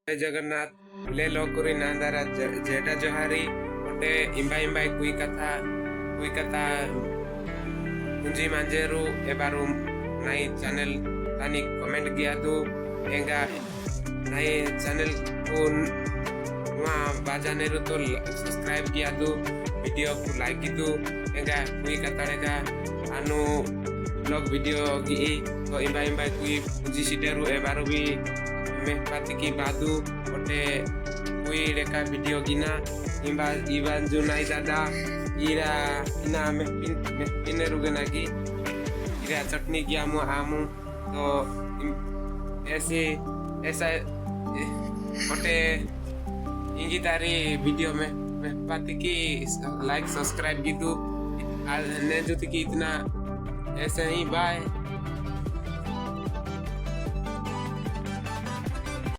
जय जगन्नाथ ले लोकुरी नांदारा जेटा जोहारी ओटे इम्बा इम्बा कुई कथा कुंजी मांजेरू एबारू नई चैनल तानी कमेंट किया दू एंगा नई चैनल को वहाँ बाजानेरू तो सब्सक्राइब किया दू वीडियो को लाइक की दू एंगा कुई कथा रेगा अनु ब्लॉग वीडियो की तो इम्बा इम्बा कुई कुंजी सीटेरू एबारू भी मेहपाती की बादू ओटे कोई रेका वीडियो गिना इम्बा इवान जो नाई दादा इरा इना मेहपिन रुगना की इरा चटनी की आमू तो ऐसे ऐसा ओटे इंगी तारी वीडियो में मेहपाती की लाइक सब्सक्राइब की तू ने जो की इतना ऐसे ही बाय।